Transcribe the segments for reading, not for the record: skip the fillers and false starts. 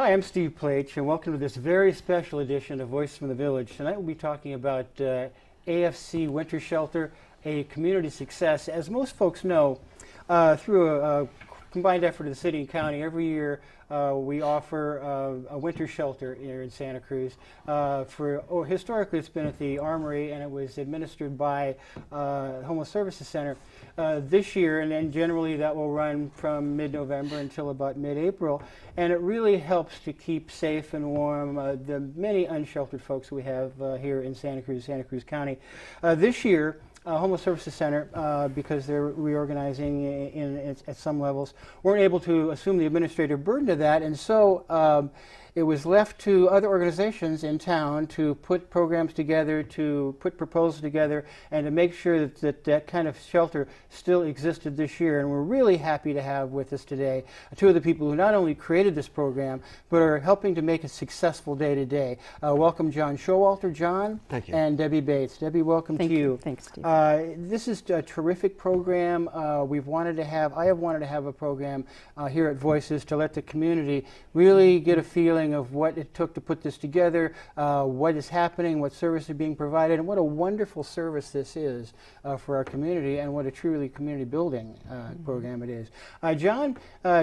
Hi, I'm Steve Pleich, and welcome to this very special edition of Voices from the Village. Tonight we'll be talking about AFC Winter Shelter, a community success. As most folks know, through a combined effort of the city and county, every year we offer a winter shelter here in Santa Cruz. Historically, it's been at the Armory, and it was administered by Homeless Services Center. This year, and then generally that will run from mid-November until about mid-April, and it really helps to keep safe and warm the many unsheltered folks we have here in Santa Cruz County. This year, Homeless Services Center, because they're reorganizing at some levels, weren't able to assume the administrative burden of that, and so it was left to other organizations in town to put programs together, to put proposals together, and to make sure that kind of shelter still existed this year. And we're really happy to have with us today two of the people who not only created this program, but are helping to make it successful day to day. Welcome John SHowalter. John. Thank you. And Debbie Bates. Debbie, welcome to you. Thanks, Steve. This is a terrific program. I have wanted to have a program here at Voices to let the community really get a feeling of what it took to put this together, what is happening, what services are being provided, and what a wonderful service this is for our community, and what a truly community building program it is. John,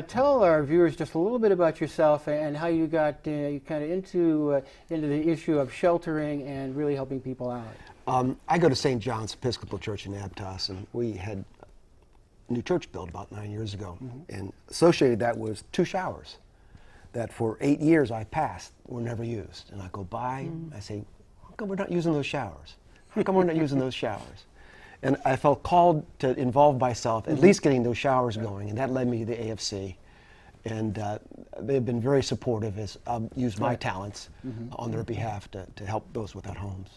tell our viewers just a little bit about yourself and how you got kind of into the issue of sheltering and really helping people out. I go to St. John's Episcopal Church in Aptos, and we had a new church built about 9 years ago, and associated that was 2 showers that for 8 years I passed were never used. And I go by, I say, how come we're not using those showers? How come we're not using those showers? And I felt called to involve myself, at least getting those showers going, and that led me to the AFC. And they've been very supportive as I've used my talents on their behalf to help those without homes.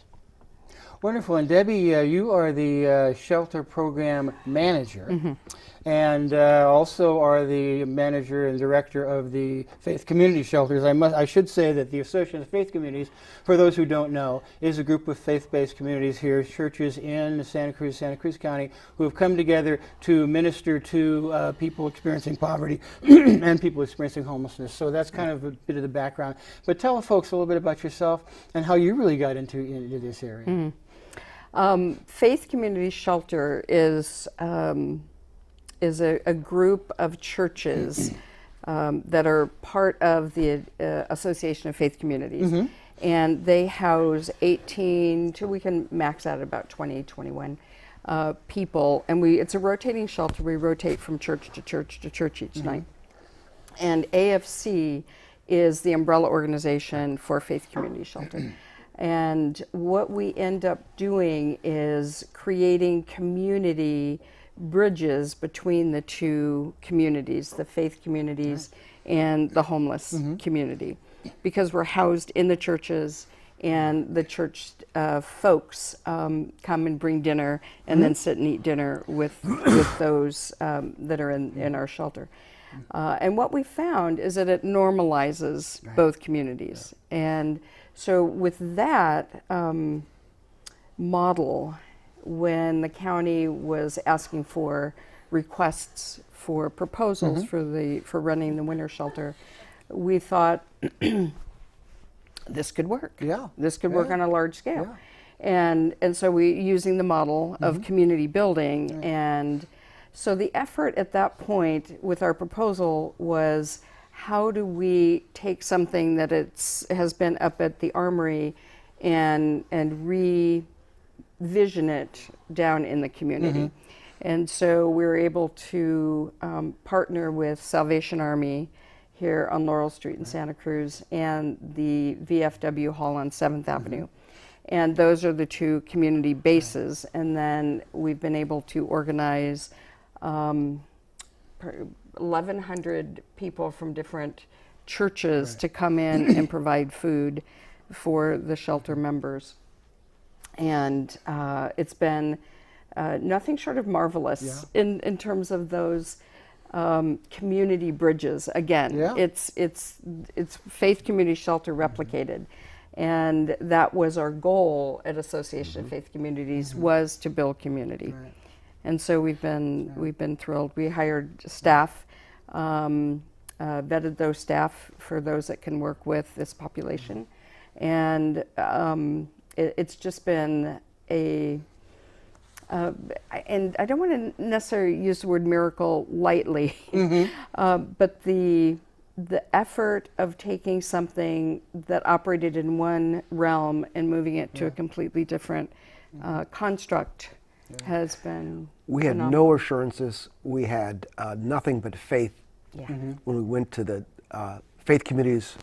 Wonderful. And Debbie, you are the shelter program manager, and also are the manager and director of the Faith Community Shelters. I should say that the Association of Faith Communities, for those who don't know, is a group of faith-based communities here, churches in Santa Cruz County, who have come together to minister to people experiencing poverty and people experiencing homelessness. So that's kind of a bit of the background. But tell folks a little bit about yourself and how you really got into this area. Faith Community Shelter is a group of churches that are part of the Association of Faith Communities. And they house 18 to, we can max out at about 20, 21 people. And it's a rotating shelter. We rotate from church to church to church each night. And AFC is the umbrella organization for Faith Community Shelter. And what we end up doing is creating community bridges between the two communities, the faith communities and the homeless community, because we're housed in the churches, and the church folks come and bring dinner and then sit and eat dinner with those that are in our shelter. And what we found is that it normalizes both communities. And so with that model, when the county was asking for requests for proposals for running the winter shelter, we thought this could work. This could work on a large scale. And so we using the model of community building. And so the effort at that point with our proposal was, how do we take something that has been up at the Armory and revision it down in the community? And so we were able to partner with Salvation Army here on Laurel Street in Santa Cruz and the VFW Hall on 7th Avenue. And those are the two community bases. And then we've been able to organize 1,100 people from different churches to come in and provide food for the shelter members. And it's been nothing short of marvelous in terms of those community bridges. Again, it's Faith Community Shelter replicated. And that was our goal at Association of Faith Communities, was to build community. And so we've been thrilled. We hired staff vetted those staff for those that can work with this population. And it's just been and I don't want to necessarily use the word miracle lightly, but the effort of taking something that operated in one realm and moving it to a completely different construct has been We had phenomenal. no assurances. We had nothing but faith when we went to the faith communities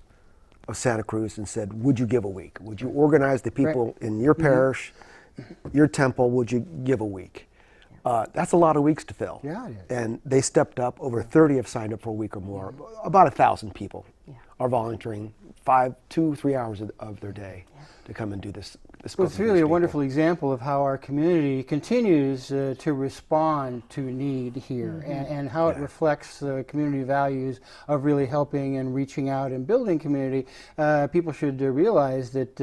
of Santa Cruz and said, would you give a week? Would you organize the people in your parish, your temple, would you give a week? That's a lot of weeks to fill. Yeah, it is. And they stepped up. Over 30 have signed up for a week or more. About 1,000 people are volunteering 2-3 hours of their day to come and do this. Well, it's really a wonderful example of how our community continues to respond to need here, and how it reflects the community values of really helping and reaching out and building community. People should realize that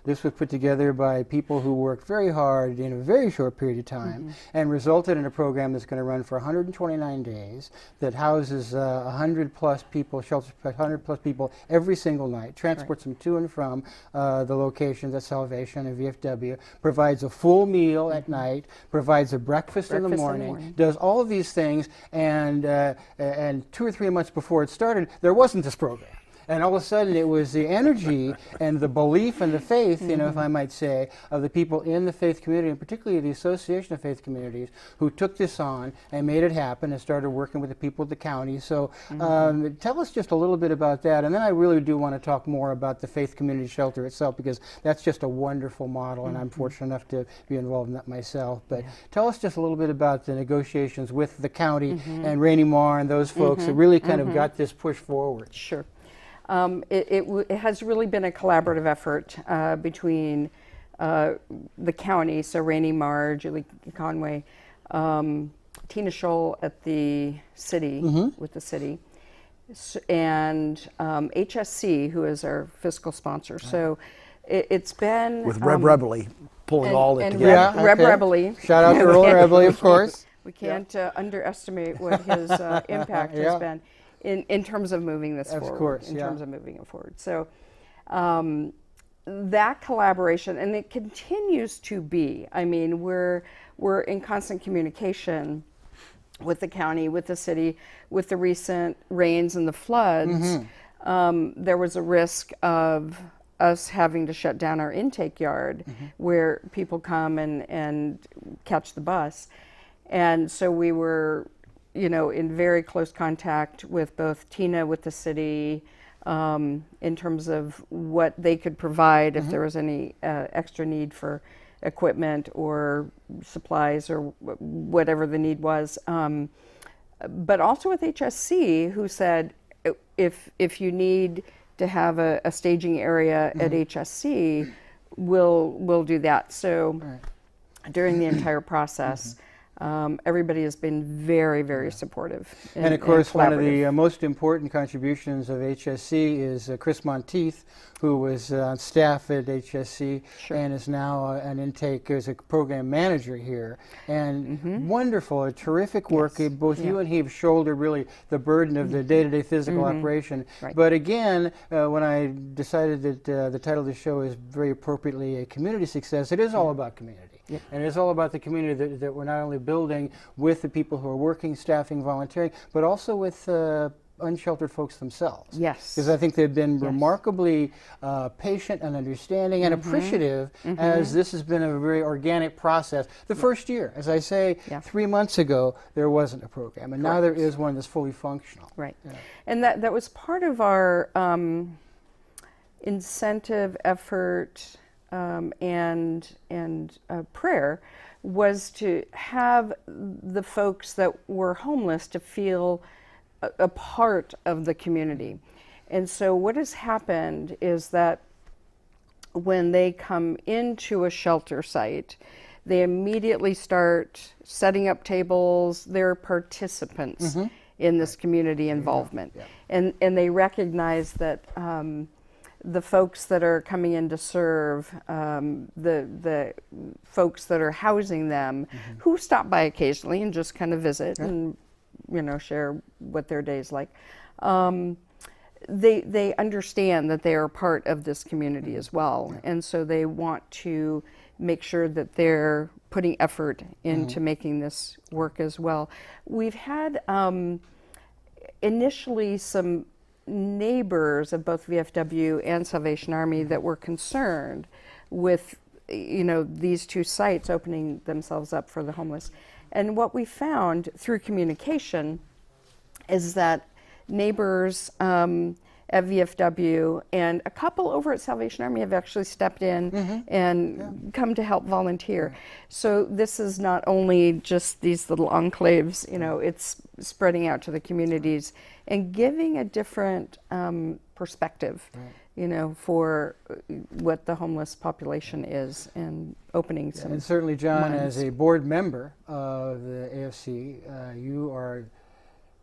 this was put together by people who worked very hard in a very short period of time and resulted in a program that's going to run for 129 days that houses 100 plus people, shelters 100 plus people every single night, transports them to and from the locations at Salvation and VFW, provides a full meal at night, provides a breakfast in the morning, does all of these things, and 2 or 3 months before it started, there wasn't this program. And all of a sudden, it was the energy and the belief and the faith, you know, if I might say, of the people in the faith community, and particularly the Association of Faith Communities, who took this on and made it happen and started working with the people of the county. So tell us just a little bit about that. And then I really do want to talk more about the Faith Community Shelter itself, because that's just a wonderful model, and I'm fortunate enough to be involved in that myself. But tell us just a little bit about the negotiations with the county and Rainy Mar and those folks that really kind of got this push forward. Sure. It has really been a collaborative effort between the county, so Rainy Mar, Julie Conway, Tina Scholl at the city, with the city, and HSC, who is our fiscal sponsor. So it's been... With Reb Rebely pulling all it together. Yeah, Reb okay. Rebely. Shout out to Earl Rebely, of course. We can't underestimate what his impact has been in terms of moving this forward. Of course, in terms of moving it forward. So that collaboration, and it continues to be. I mean, we're in constant communication with the county, with the city, with the recent rains and the floods. There was a risk of us having to shut down our intake yard where people come and catch the bus. And so we were, you know, in very close contact with both Tina, with the city, in terms of what they could provide if there was any extra need for equipment or supplies or whatever the need was. But also with HSC, who said, if you need to have a staging area at HSC, we'll do that. So during the entire process, everybody has been very, very supportive. And of course, one of the most important contributions of HSC is Chris Monteith, who was on staff at HSC and is now an intake as a program manager here. And wonderful, a terrific work. Both you and he have shouldered really the burden of the day-to-day physical operation. But again, when I decided that the title of the show is very appropriately A Community Success, it is all about community. And it's all about the community that we're not only building with the people who are working, staffing, volunteering, but also with unsheltered folks themselves. Yes. Because I think they've been remarkably patient and understanding and appreciative, as this has been a very organic process. The first year, as I say, 3 months ago, there wasn't a program, and now there is one that's fully functional. Right. And that was part of our incentive effort and prayer, was to have the folks that were homeless to feel a part of the community. And so what has happened is that when they come into a shelter site, they immediately start setting up tables. They're participants in this community involvement. And they recognize that the folks that are coming in to serve, the folks that are housing them, who stop by occasionally and just kind of visit and, you know, share what their day's like. They understand that they are part of this community as well, and so they want to make sure that they're putting effort into making this work as well. We've had initially some neighbors of both VFW and Salvation Army that were concerned with, you know, these two sites opening themselves up for the homeless. And what we found through communication is that neighbors at VFW and a couple over at Salvation Army have actually stepped in and come to help volunteer. So this is not only just these little enclaves, you know, it's spreading out to the communities and giving a different perspective, you know, for what the homeless population is, and opening some And certainly, John, minds. as a board member of the AFC, you are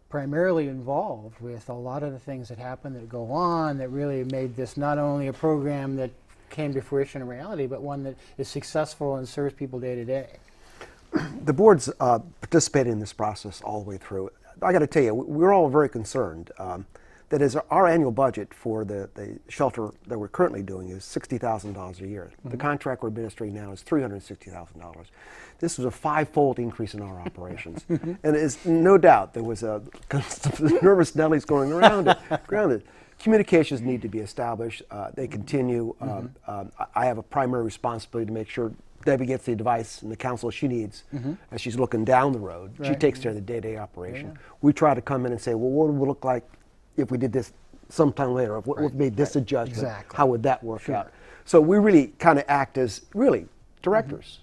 primarily involved with a lot of the things that happen, that go on, that really made this not only a program that came to fruition in reality, but one that is successful and serves people day to day. The board's participated in this process all the way through. I got to tell you, we're all very concerned that as our annual budget for the shelter that we're currently doing is $60,000 a year. The contract we're administering now is $360,000. This was a five-fold increase in our operations. And it's no doubt there was a nervous Nellies going around it. Communications need to be established. They continue. I have a primary responsibility to make sure Debbie gets the advice and the counsel she needs as she's looking down the road. She takes care of the day-to-day operation. We try to come in and say, well, what would it look like if we did this sometime later? If we made this adjustment, how would that work out? So we really kind of act as really directors.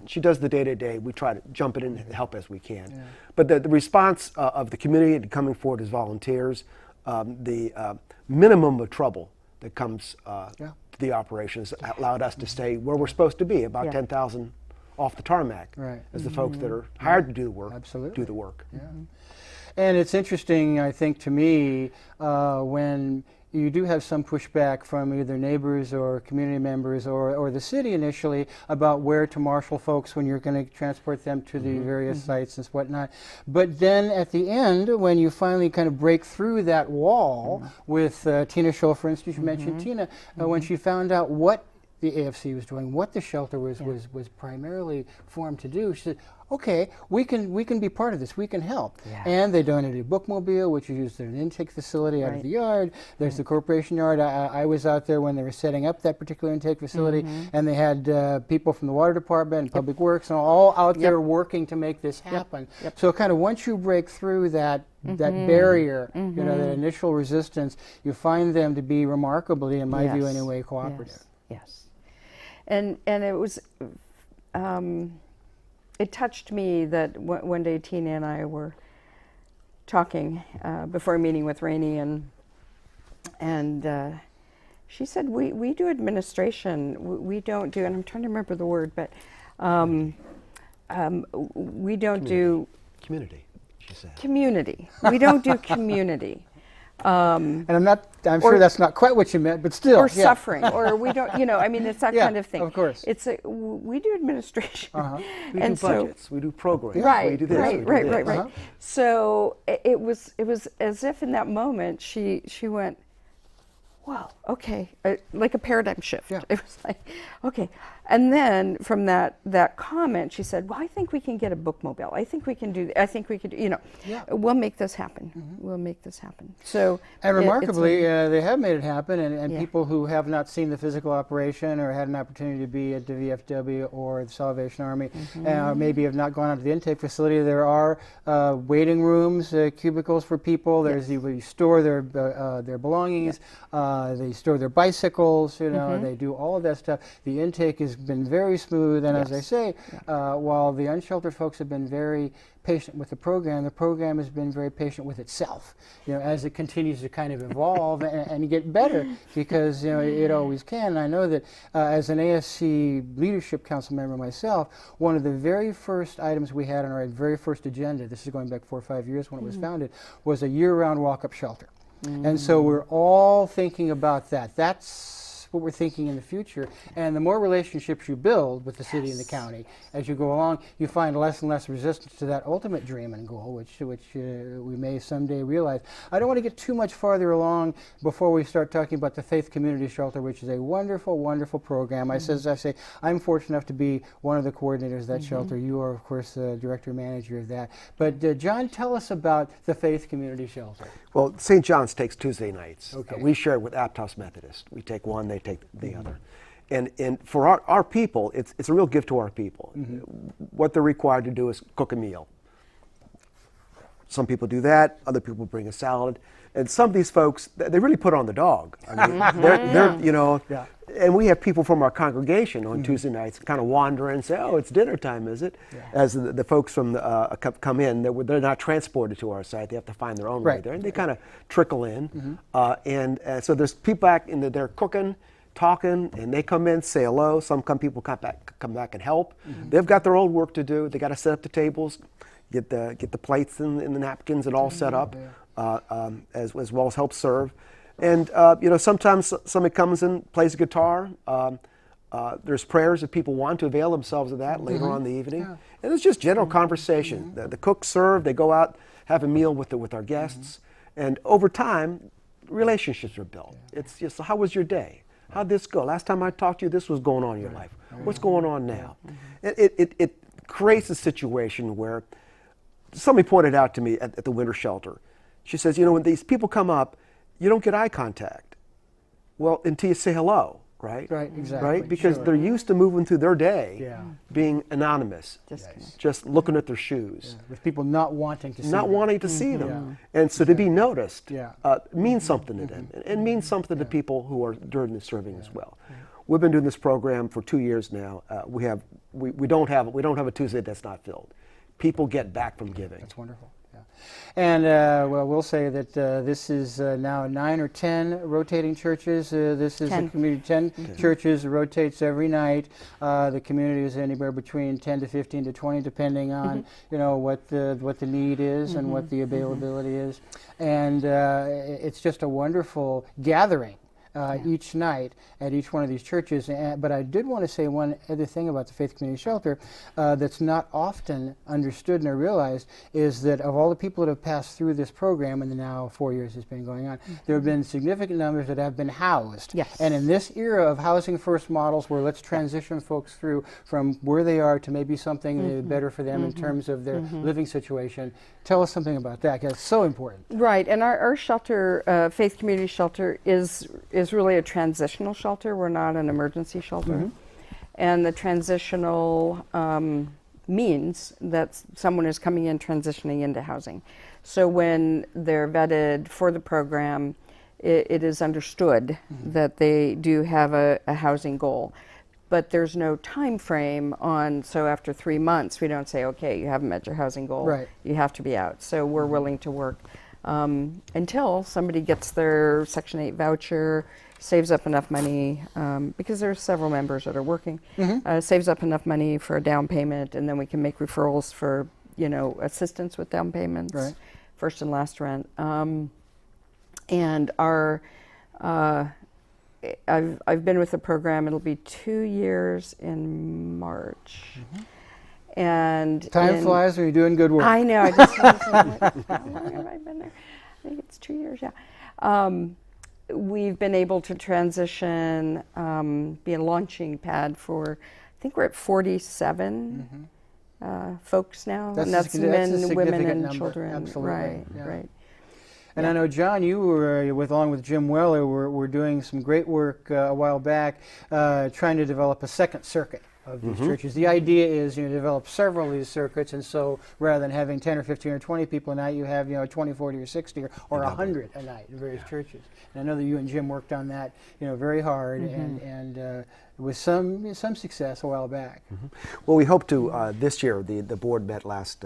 She does the day-to-day. We try to jump in and help as we can. But the response of the community and coming forward as volunteers, the minimum of trouble that comes to the operations allowed us to stay where we're supposed to be, about 10,000 off the tarmac, as the folks that are hired to do the work do the work. And it's interesting, I think, to me, when you do have some pushback from either neighbors or community members or the city initially about where to marshal folks when you're going to transport them to the various sites and whatnot. But then at the end, when you finally kind of break through that wall with Tina Scholl, for instance, you mentioned Tina, when she found out what the AFC was doing, what the shelter was primarily formed to do, she said, okay, we can be part of this, we can help. And they donated a bookmobile, which is used at an intake facility out of the yard. There's the corporation yard. I was out there when they were setting up that particular intake facility, and they had people from the water department and public works and all out there working to make this happen. So kind of once you break through that barrier, you know, that initial resistance, you find them to be remarkably, in my view anyway, cooperative. Yes. And it was, it touched me that one day Tina and I were talking before a meeting with Rainey, and she said, we do administration, we don't do, and I'm trying to remember the word, but we don't do... Community, she said. Community. We don't do community. And I'm sure that's not quite what you meant, but still. Or suffering, or we don't, you know, I mean, it's that kind of thing. Of course. It's we do administration. We do budgets, we do programs, we do this, right. So it was as if in that moment she went, wow, okay, like a paradigm shift. It was like, okay. And then from that comment, she said, well, I think we can get a bookmobile. I think we can do, I think we could, you know, we'll make this happen. We'll make this happen. So, and remarkably, they have made it happen, and people who have not seen the physical operation or had an opportunity to be at the VFW or the Salvation Army, or maybe have not gone out to the intake facility, there are waiting rooms, cubicles for people. There's you store their belongings, they store their bicycles, you know, they do all of that stuff. The intake has been very smooth, and as I say, while the unsheltered folks have been very patient with the program has been very patient with itself, you know, as it continues to kind of evolve and get better, because, you know, it always can. And I know that as an AFC Leadership Council member myself, one of the very first items we had on our very first agenda, this is going back 4 or 5 years when it was founded, was a year-round walk-up shelter. And so we're all thinking about that. That's what we're thinking in the future. And the more relationships you build with the city and the county, as you go along, you find less and less resistance to that ultimate dream and goal, which we may someday realize. I don't want to get too much farther along before we start talking about the Faith Community Shelter, which is a wonderful, wonderful program. As I say, I'm fortunate enough to be one of the coordinators of that shelter. You are, of course, the director manager of that. But John, tell us about the Faith Community Shelter. Well, St. John's takes Tuesday nights. Okay. We share it with Aptos Methodist. We take one, they take the other. And for our people, it's a real gift to our people. What they're required to do is cook a meal. Some people do that, other people bring a salad. And some of these folks, they really put on the dog. I mean, they're you know, and we have people from our congregation on Tuesday nights kind of wander in and say, oh, it's dinner time, is it? As the folks from the, come in, they're not transported to our site. They have to find their own way there. And they kind of trickle in. And so there's people back in there cooking, talking, and they come in, say hello. Some people come back and help. They've got their own work to do. They got to set up the tables, get the plates and the napkins and all set up, as well as help serve. And you know, sometimes somebody comes and plays a guitar. There's prayers if people want to avail themselves of that later on in the evening. And it's just general conversation. The cooks serve. They go out, have a meal with our guests, and over time, relationships are built. It's just, how was your day? How'd this go? Last time I talked to you, this was going on in your life. What's going on now? It creates a situation where somebody pointed out to me at the winter shelter. She says, you know, when these people come up, you don't get eye contact. Well, until you say hello, right? Right, exactly. Right? Because they're used to moving through their day being anonymous, just looking at their shoes. With people not wanting to see Not them. wanting to see them. And so to be noticed means something to them, and means something to people who are during the serving as well. We've been doing this program for 2 years now. We don't have a Tuesday that's not filled. People get back from giving. That's wonderful. And well, we'll say that this is now 9 or 10 rotating churches. This is 10. a community, 10 churches, rotates every night. The community is anywhere between 10 to 15 to 20, depending on you know what the need is and what the availability is. And it's just a wonderful gathering. Each night at each one of these churches. But I did want to say one other thing about the Faith Community Shelter that's not often understood and I realized is that of all the people that have passed through this program, and now 4 years it's been going on, there have been significant numbers that have been housed. Yes. And in this era of housing first models where let's transition folks through from where they are to maybe something better for them in terms of their living situation, tell us something about that, because it's so important. Right, and our shelter, Faith Community Shelter, is really a transitional shelter. We're not an emergency shelter. And the transitional means that someone is coming in, transitioning into housing. So when they're vetted for the program, it is understood that they do have a housing goal. But there's no time frame on, so after 3 months, we don't say, okay, you haven't met your housing goal. Right. You have to be out. So we're willing to work until somebody gets their Section 8 voucher, saves up enough money, because there's several members that are working, saves up enough money for a down payment, and then we can make referrals for, you know, assistance with down payments, first and last rent. And our, I've been with the program, it'll be 2 years in March. And Time flies when you're doing good work. I know. I just how long have I been there? I think it's 2 years. Yeah. We've been able to transition, be a launching pad for. I think we're at 47 folks now, and that's men, women, and number. children. Absolutely. Right. Yeah. Right. And I know, John, you were, along with Jim Weller, were doing some great work a while back trying to develop a second circuit of these churches. The idea is, you know, develop several of these circuits, and so rather than having 10 or 15 or 20 people a night, you have, you know, 20, 40 or 60 or 100 a night in various churches. And I know that you and Jim worked on that, you know, very hard and with some success a while back. Well, we hope to, this year, the board met last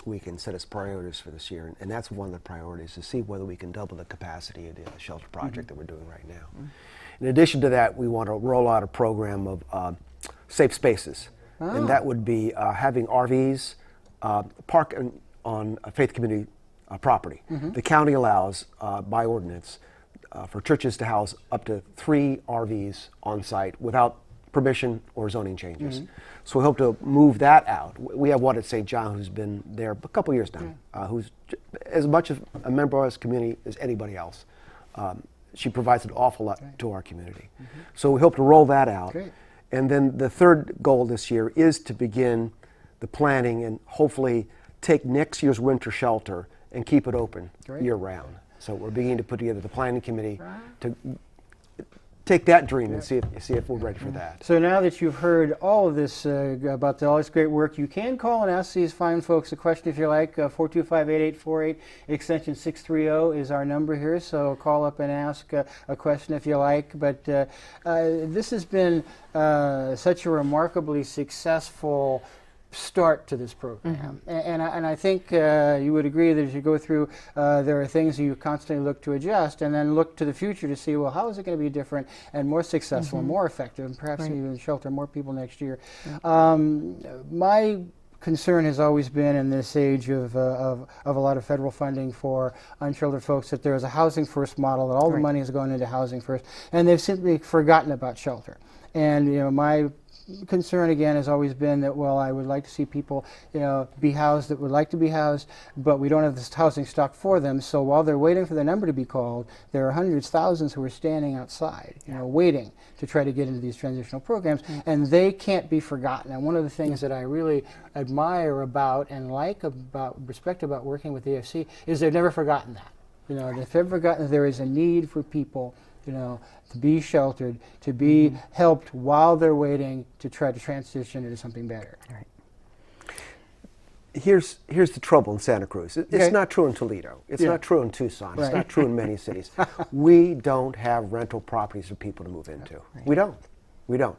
week and set its priorities for this year, and that's one of the priorities, to see whether we can double the capacity of the shelter project that we're doing right now. In addition to that, we want to roll out a program of safe spaces, and that would be having RVs park on a faith community property. The county allows, by ordinance, for churches to house up to 3 RVs on site without permission or zoning changes. So we hope to move that out. We have one at St. John who's been there a couple years now, who's as much of a member of our community as anybody else. She provides an awful lot to our community. So we hope to roll that out. Great. And then the third goal this year is to begin the planning and hopefully take next year's winter shelter and keep it open year round. So we're beginning to put together the planning committee to take that dream and see if we're ready for that. So now that you've heard all of this about all this great work, you can call and ask these fine folks a question if you like. 425-8848, extension 630 is our number here, so call up and ask a question if you like. But this has been such a remarkably successful start to this program. And I think you would agree that as you go through, there are things you constantly look to adjust and then look to the future to see, well, how is it going to be different and more successful and more effective and perhaps even shelter more people next year. My concern has always been in this age of a lot of federal funding for unsheltered folks that there is a housing first model, that all the money is going into housing first, and they've simply forgotten about shelter. And you know, my concern again has always been that, well, I would like to see people, you know, be housed that would like to be housed, but we don't have this housing stock for them. So while they're waiting for their number to be called, there are hundreds, thousands who are standing outside, you know, waiting to try to get into these transitional programs, and they can't be forgotten. And one of the things that I really admire about and respect about working with the AFC is they've never forgotten that. You know, they've never forgotten that there is a need for people, you know, to be sheltered, to be helped while they're waiting to try to transition into something better. Here's the trouble in Santa Cruz. It's not true in Toledo. It's not true in Tucson. It's not true in many cities. We don't have rental properties for people to move into. We don't. We don't.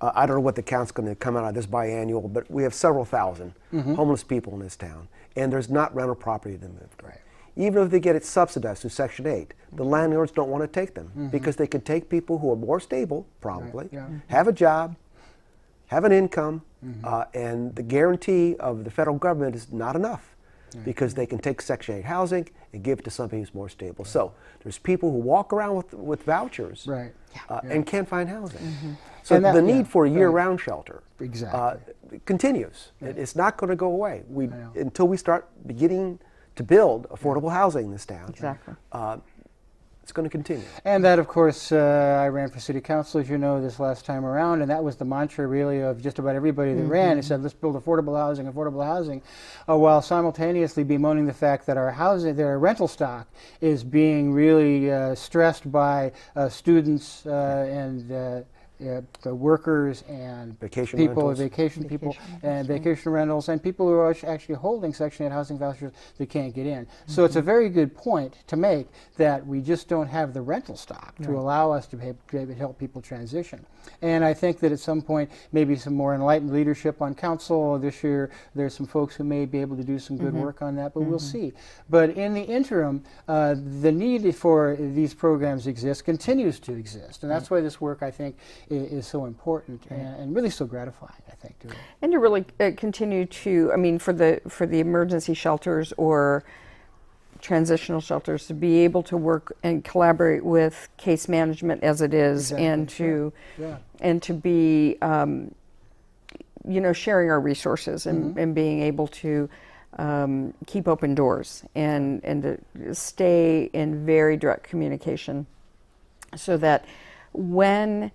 I don't know what the count's going to come out of this biannual, but we have several thousand homeless people in this town, and there's not rental property to move to. Even if they get it subsidized through Section 8, the landlords don't want to take them because they can take people who are more stable, probably, have a job, have an income, and the guarantee of the federal government is not enough because they can take Section 8 housing and give it to somebody who's more stable. So there's people who walk around with vouchers and can't find housing. So the need for a year-round shelter continues. It's not going to go away until we start beginning to build affordable housing in this town. It's going to continue. And that, of course, I ran for city council, as you know, this last time around, and that was the mantra, really, of just about everybody that ran. It said, let's build affordable housing, while simultaneously bemoaning the fact that our rental stock is being really stressed by students and the workers and vacation rentals and people who are actually holding Section 8 housing vouchers that can't get in. So it's a very good point to make that we just don't have the rental stock to allow us to help people transition. And I think that at some point, maybe some more enlightened leadership on council this year, there's some folks who may be able to do some good work on that, but we'll see. But in the interim, the need for these programs continues to exist. And that's why this work, I think, is so important and really so gratifying, I think, too. And to really continue to, I mean, for the emergency shelters or transitional shelters, to be able to work and collaborate with case management as it is, and to be, you know, sharing our resources and being able to keep open doors and to stay in very direct communication, so that when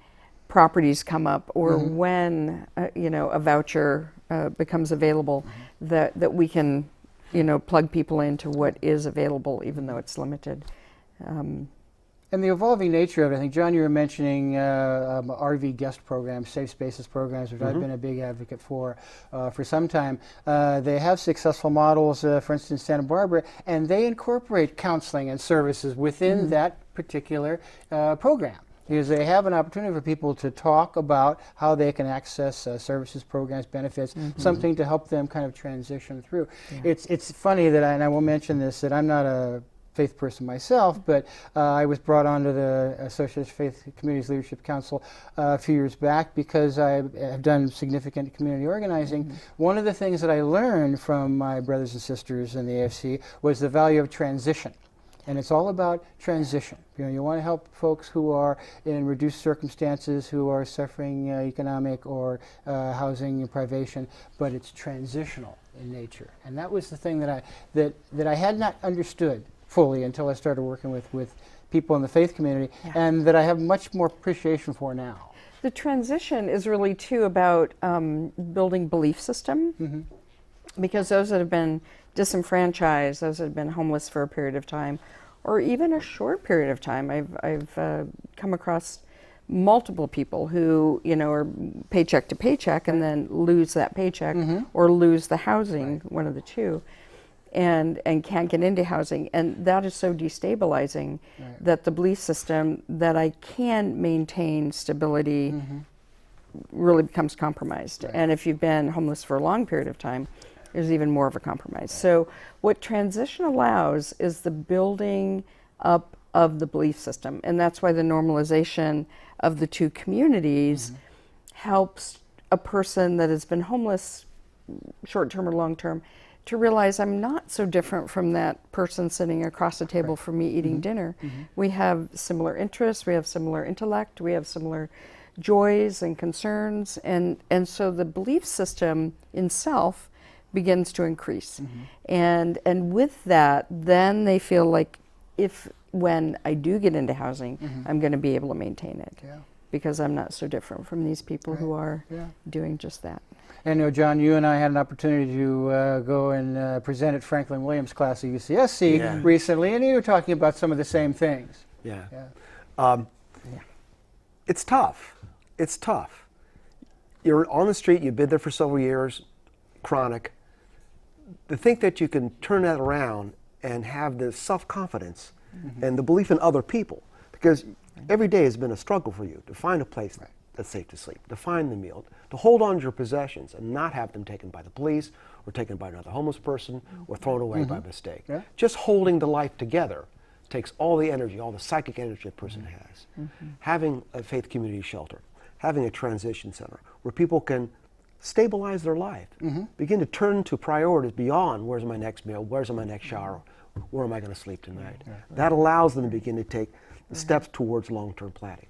properties come up or when you know, a voucher becomes available, that we can, you know, plug people into what is available, even though it's limited. And the evolving nature of it, I think, John, you were mentioning RV guest programs, safe spaces programs, which I've been a big advocate for some time. They have successful models, for instance, Santa Barbara, and they incorporate counseling and services within that particular program, because they have an opportunity for people to talk about how they can access services, programs, benefits, something to help them kind of transition through. It's funny that, and I will mention this, that I'm not a faith person myself, but I was brought onto the Association of Faith Communities Leadership Council a few years back because I have done significant community organizing. One of the things that I learned from my brothers and sisters in the AFC was the value of transition. and it's all about transition. You want to help folks who are in reduced circumstances, who are suffering economic or housing privation, but it's transitional in nature. And that was the thing that I had not understood fully until I started working with people in the faith community, and that I have much more appreciation for now. The transition is really too about building belief system, because those that have been disenfranchised, those that have been homeless for a period of time, or even a short period of time. I've come across multiple people who, are paycheck to paycheck and then lose that paycheck or lose the housing, one of the two, and can't get into housing. And that is so destabilizing that the belief system that I can maintain stability really becomes compromised. And if you've been homeless for a long period of time, there's even more of a compromise. So what transition allows is the building up of the belief system. And that's why the normalization of the two communities helps a person that has been homeless, short-term or long-term, to realize I'm not so different from that person sitting across the table from me eating dinner. We have similar interests, we have similar intellect, we have similar joys and concerns, and so the belief system in self begins to increase. And with that, then they feel like when I do get into housing, I'm going to be able to maintain it, because I'm not so different from these people who are doing just that. And John, you and I had an opportunity to go and present at Franklin Williams' class at UCSC recently, and you were talking about some of the same things. It's tough. It's tough. You're on the street, you've been there for several years, chronic. To think that you can turn that around and have the self-confidence and the belief in other people, because every day has been a struggle for you to find a place that's safe to sleep, to find the meal, to hold on to your possessions and not have them taken by the police or taken by another homeless person or thrown away by mistake. Just holding the life together takes all the energy, all the psychic energy a person has. Having a faith community shelter, having a transition center where people can stabilize their life, begin to turn to priorities beyond where's my next meal, where's my next shower, where am I going to sleep tonight. That allows them to begin to take the steps towards long-term planning,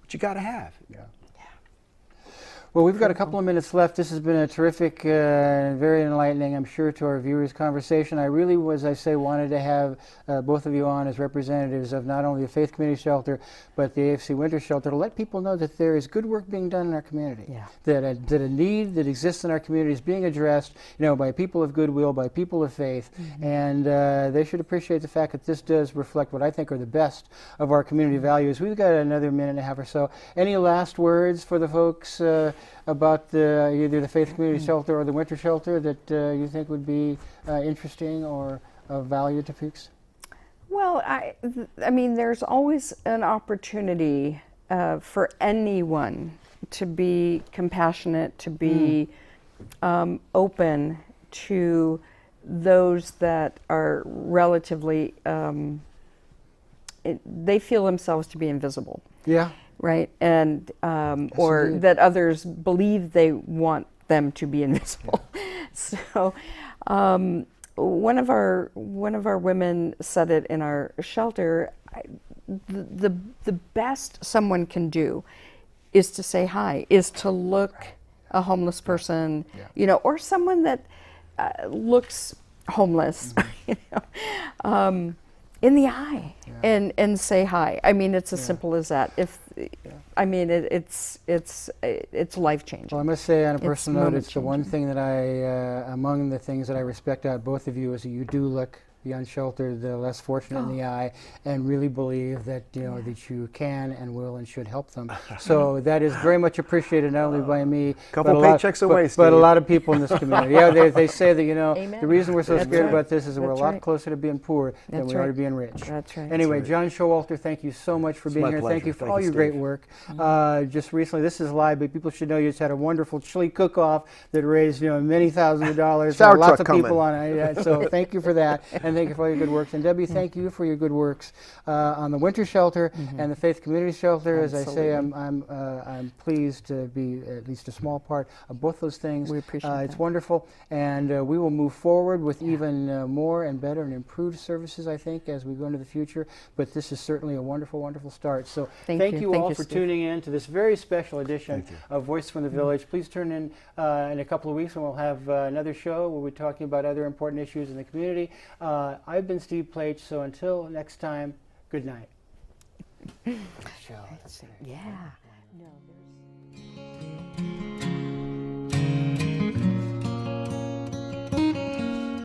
which you got to have. Well, we've got a couple of minutes left. This has been a terrific and very enlightening, I'm sure, to our viewers' conversation. I really, as I say, wanted to have both of you on as representatives of not only the Faith Community Shelter, but the AFC Winter Shelter, to let people know that there is good work being done in our community, that a need that exists in our community is being addressed, by people of goodwill, by people of faith, and they should appreciate the fact that this does reflect what I think are the best of our community values. We've got another minute and a half or so. Any last words for the folks about either the Faith Community Shelter or the Winter Shelter that you think would be interesting or of value to folks? Well, I mean, there's always an opportunity for anyone to be compassionate, to be open to those that are relatively, they feel themselves to be invisible. Right, and or that others believe they want them to be invisible. So, one of our women said it in our shelter. The best someone can do is to say hi, is to look a homeless person, or someone that looks homeless, in the eye, and say hi. I mean, it's as simple as that. I mean, it's life changing. Well, I must say, on a personal note, it's the one thing that among the things that I respect about both of you is that you do look the unsheltered, the less fortunate in the eye, and really believe that that you can and will and should help them. So that is very much appreciated, not only by me, couple paychecks away, but a lot of people in this community. They say that the reason we're so scared about this is that we're a lot closer to being poor than we are to being rich. That's right. Anyway, John SHowalter, thank you so much for being here. pleasure. Thank you for Thank all you, your great work. Just recently, this is live, but people should know you just had a wonderful chili cook-off that raised many thousands of dollars. Shower Lots truck of people on it. So thank you for that. And thank you for all your good works. And Debbie, thank you for your good works on the Winter Shelter and the Faith Community Shelter. As I say, I'm pleased to be at least a small part of both those things. We appreciate It's that. wonderful, and we will move forward with even more and better and improved services, I think, as we go into the future. But this is certainly a wonderful, wonderful start. So thank you all for Steve. tuning in to this very special edition of Voice from the Village. Please turn in a couple of weeks, and we'll have another show where we're talking about other important issues in the community. I've been Steve Pleich, so until next time, good night. Yeah. No,